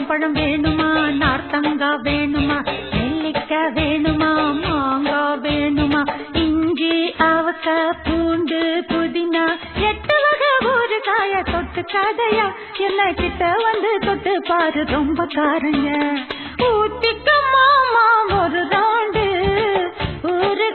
பழம் வேணுமா, நார்த்தங்கா வேணுமா, நெல்லிக்கா வேணுமா, மாங்கா வேணுமா, இஞ்சி அவக்க பூண்டு புதினா 8 வகை ஒரு காய தொட்டு கதையா என்ன கிட்ட வந்து தொட்டு பாரு ரொம்ப காரங்க ஊத்திக்க மாமா ஒரு ரவுண்டு ஊரு